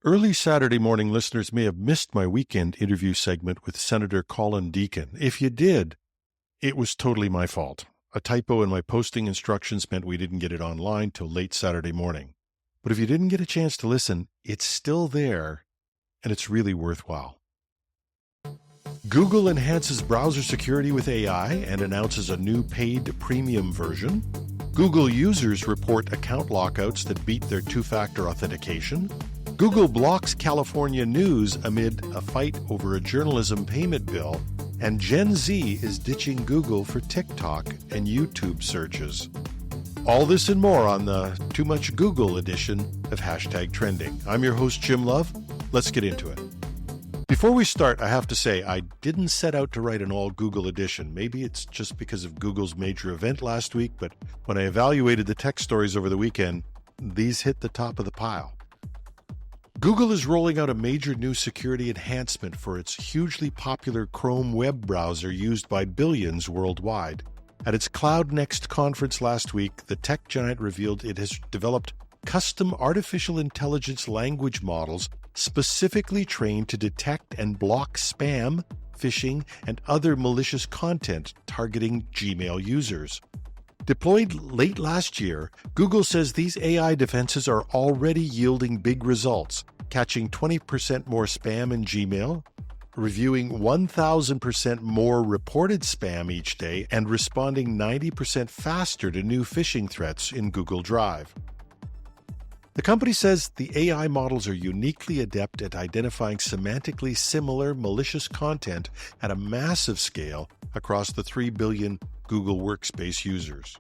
Early Saturday morning listeners may have missed my weekend interview segment with Senator Colin Deacon. If you did, it was totally my fault. A typo in my posting instructions meant we didn't get it online till late Saturday morning. But if you didn't get a chance to listen, it's still there, and it's really worthwhile. Google enhances browser security with AI and announces a new paid premium version. Google users report account lockouts that beat their two-factor authentication. Google blocks California news amid a fight over a journalism payment bill. And Gen Z is ditching Google for TikTok and YouTube searches. All this and more on the Too Much Google edition of Hashtag Trending. I'm your host, Jim Love. Let's get into it. Before we start, I have to say I didn't set out to write an all Google edition. Maybe it's just because of Google's major event last week, but when I evaluated the tech stories over the weekend, these hit the top of the pile. Google is rolling out a major new security enhancement for its hugely popular Chrome web browser used by billions worldwide. At its Cloud Next conference last week, the tech giant revealed it has developed custom artificial intelligence language models specifically trained to detect and block spam, phishing, and other malicious content targeting Gmail users. Deployed late last year, Google says these AI defenses are already yielding big results, catching 20% more spam in Gmail, reviewing 1,000% more reported spam each day, and responding 90% faster to new phishing threats in Google Drive. The company says the AI models are uniquely adept at identifying semantically similar malicious content at a massive scale across the 3 billion Google Workspace users.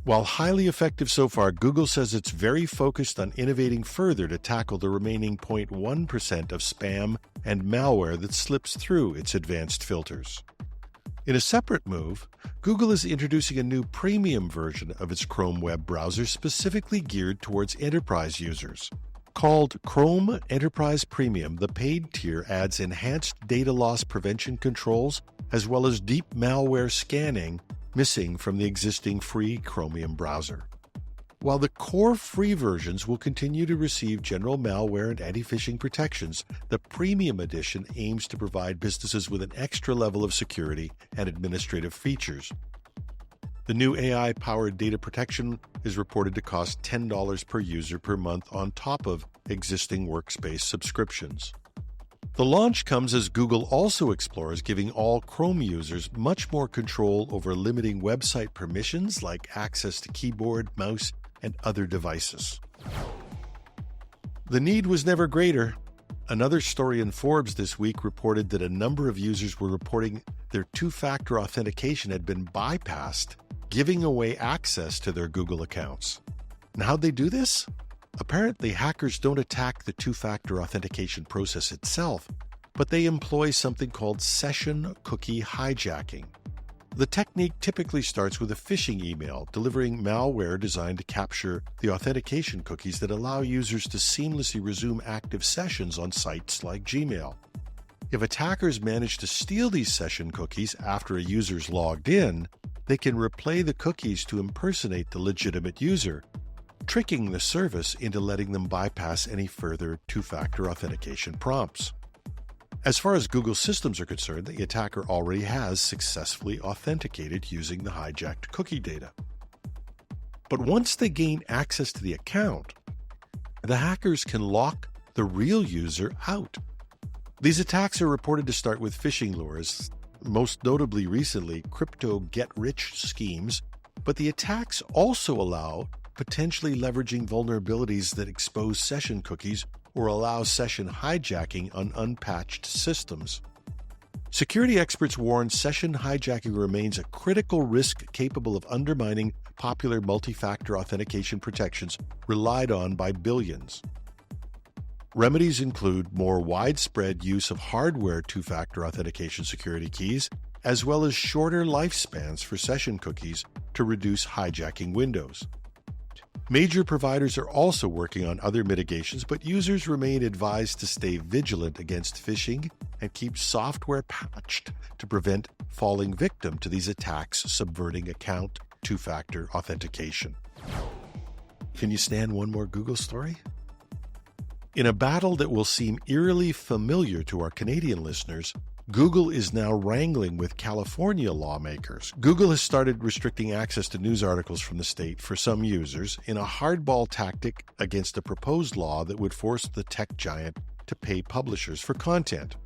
While highly effective so far, Google says it's very focused on innovating further to tackle the remaining 0.1% of spam and malware that slips through its advanced filters. In a separate move, Google is introducing a new premium version of its Chrome web browser specifically geared towards enterprise users. Called Chrome Enterprise Premium, the paid tier adds enhanced data loss prevention controls as well as deep malware scanning missing from the existing free Chromium browser. While the core free versions will continue to receive general malware and anti-phishing protections, the premium edition aims to provide businesses with an extra level of security and administrative features. The new AI-powered data protection is reported to cost $10 per user per month on top of existing Workspace subscriptions. The launch comes as Google also explores giving all Chrome users much more control over limiting website permissions like access to keyboard, mouse, and other devices. The need was never greater. Another story in Forbes this week reported that a number of users were reporting their two-factor authentication had been bypassed, giving away access to their Google accounts. And how'd they do this? Apparently, hackers don't attack the two-factor authentication process itself, but they employ something called session cookie hijacking. The technique typically starts with a phishing email, delivering malware designed to capture the authentication cookies that allow users to seamlessly resume active sessions on sites like Gmail. If attackers manage to steal these session cookies after a user's logged in, they can replay the cookies to impersonate the legitimate user, tricking the service into letting them bypass any further two-factor authentication prompts. As far as Google systems are concerned, the attacker already has successfully authenticated using the hijacked cookie data. But once they gain access to the account, the hackers can lock the real user out. These attacks are reported to start with phishing lures, most notably recently crypto get-rich schemes, but the attacks also allow potentially leveraging vulnerabilities that expose session cookies or allow session hijacking on unpatched systems. Security experts warn session hijacking remains a critical risk capable of undermining popular multi-factor authentication protections relied on by billions. Remedies include more widespread use of hardware two-factor authentication security keys, as well as shorter lifespans for session cookies to reduce hijacking windows. Major providers are also working on other mitigations, but users remain advised to stay vigilant against phishing and keep software patched to prevent falling victim to these attacks subverting account two-factor authentication. Can you stand one more Google story? In a battle that will seem eerily familiar to our Canadian listeners, Google is now wrangling with California lawmakers. Google has started restricting access to news articles from the state for some users in a hardball tactic against a proposed law that would force the tech giant to pay publishers for content.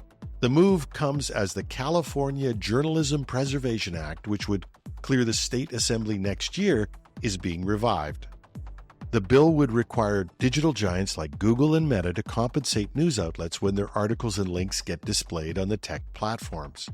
The move comes as the California Journalism Preservation Act, which would clear the state assembly next year, is being revived. The bill would require digital giants like Google and Meta to compensate news outlets when their articles and links get displayed on the tech platforms.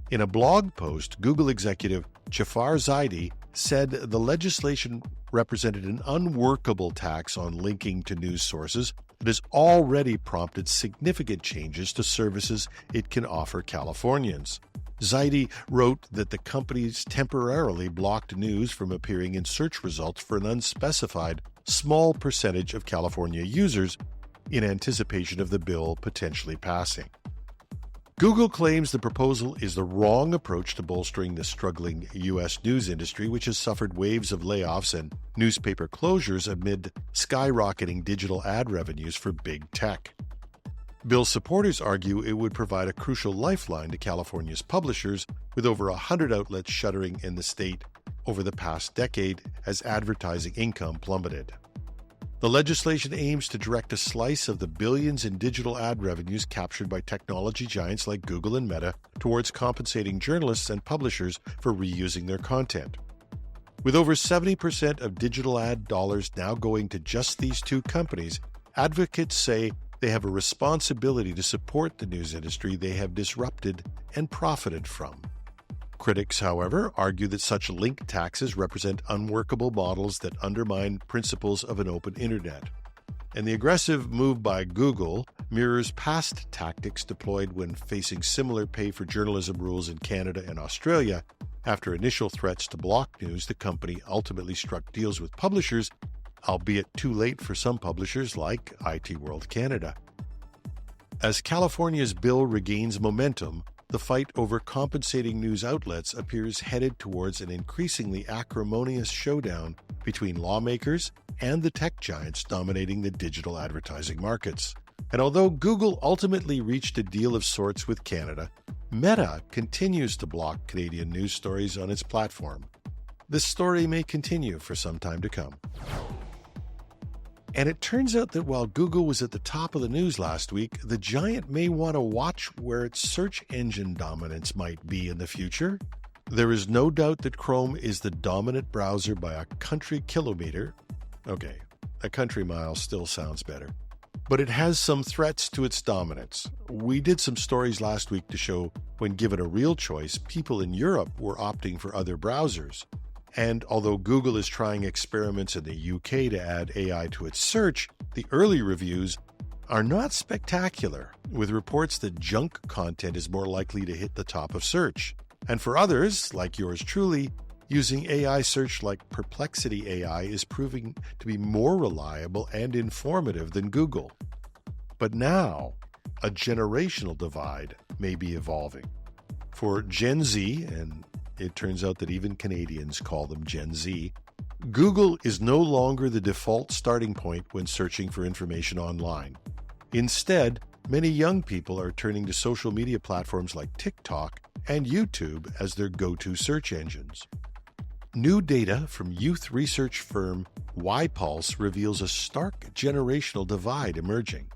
In a blog post, Google executive Jafar Zaidi said the legislation represented an unworkable tax on linking to news sources that has already prompted significant changes to services it can offer Californians. Zaidi wrote that the companies temporarily blocked news from appearing in search results for an unspecified small percentage of California users in anticipation of the bill potentially passing. Google claims the proposal is the wrong approach to bolstering the struggling U.S. news industry, which has suffered waves of layoffs and newspaper closures amid skyrocketing digital ad revenues for big tech. Bill supporters argue it would provide a crucial lifeline to California's publishers, with over 100 outlets shuttering in the state over the past decade as advertising income plummeted. The legislation aims to direct a slice of the billions in digital ad revenues captured by technology giants like Google and Meta towards compensating journalists and publishers for reusing their content. With over 70% of digital ad dollars now going to just these two companies, advocates say they have a responsibility to support the news industry they have disrupted and profited from. Critics, however, argue that such link taxes represent unworkable models that undermine principles of an open internet. And the aggressive move by Google mirrors past tactics deployed when facing similar pay-for-journalism rules in Canada and Australia. After initial threats to block news, the company ultimately struck deals with publishers, albeit too late for some publishers like IT World Canada. As California's bill regains momentum, the fight over compensating news outlets appears headed towards an increasingly acrimonious showdown between lawmakers and the tech giants dominating the digital advertising markets. And although Google ultimately reached a deal of sorts with Canada, Meta continues to block Canadian news stories on its platform. This story may continue for some time to come. And it turns out that while Google was at the top of the news last week, the giant may want to watch where its search engine dominance might be in the future. There is no doubt that Chrome is the dominant browser by a country kilometer. Okay, a country mile still sounds better. But it has some threats to its dominance. We did some stories last week to show when given a real choice, people in Europe were opting for other browsers. And although Google is trying experiments in the UK to add AI to its search, the early reviews are not spectacular, with reports that junk content is more likely to hit the top of search. And for others, like yours truly, using AI search like Perplexity AI is proving to be more reliable and informative than Google. But now, a generational divide may be evolving. For Gen Z, and it turns out that even Canadians call them Gen Z, Google is no longer the default starting point when searching for information online. Instead, many young people are turning to social media platforms like TikTok and YouTube as their go-to search engines. New data from youth research firm YPulse reveals a stark generational divide emerging.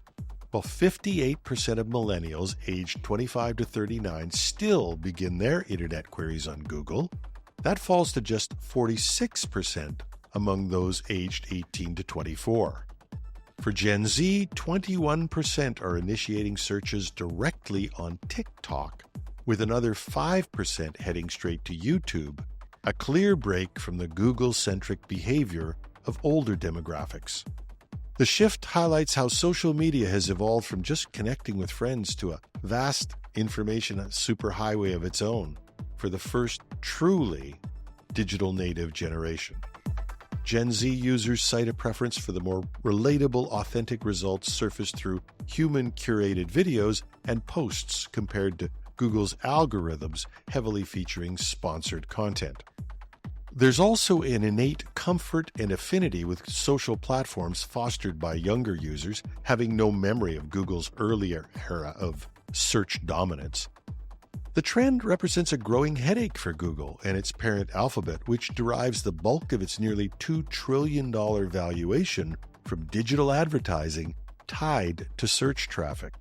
While 58% of millennials aged 25 to 39 still begin their internet queries on Google, that falls to just 46% among those aged 18 to 24. For Gen Z, 21% are initiating searches directly on TikTok, with another 5% heading straight to YouTube, a clear break from the Google-centric behavior of older demographics. The shift highlights how social media has evolved from just connecting with friends to a vast information superhighway of its own for the first truly digital native generation. Gen Z users cite a preference for the more relatable, authentic results surfaced through human-curated videos and posts compared to Google's algorithms heavily featuring sponsored content. There's also an innate comfort and affinity with social platforms fostered by younger users, having no memory of Google's earlier era of search dominance. The trend represents a growing headache for Google and its parent Alphabet, which derives the bulk of its nearly $2 trillion valuation from digital advertising tied to search traffic.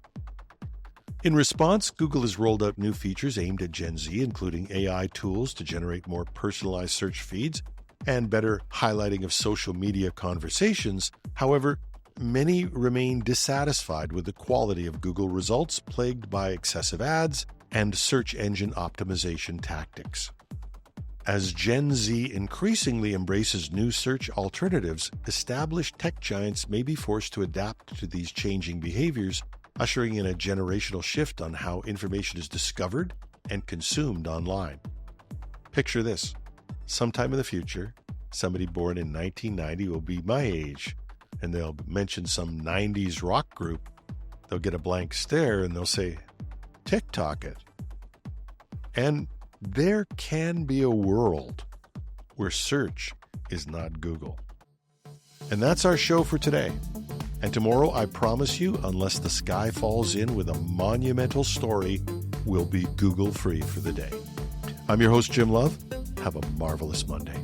In response, Google has rolled out new features aimed at Gen Z, including AI tools to generate more personalized search feeds and better highlighting of social media conversations. However, many remain dissatisfied with the quality of Google results, plagued by excessive ads and search engine optimization tactics. As Gen Z increasingly embraces new search alternatives, established tech giants may be forced to adapt to these changing behaviors, ushering in a generational shift on how information is discovered and consumed online. Picture this. Sometime in the future, somebody born in 1990 will be my age, and they'll mention some 90s rock group. They'll get a blank stare and they'll say, TikTok it. And there can be a world where search is not Google. And that's our show for today. And tomorrow, I promise you, unless the sky falls in with a monumental story, we'll be Google free for the day. I'm your host, Jim Love. Have a marvelous Monday.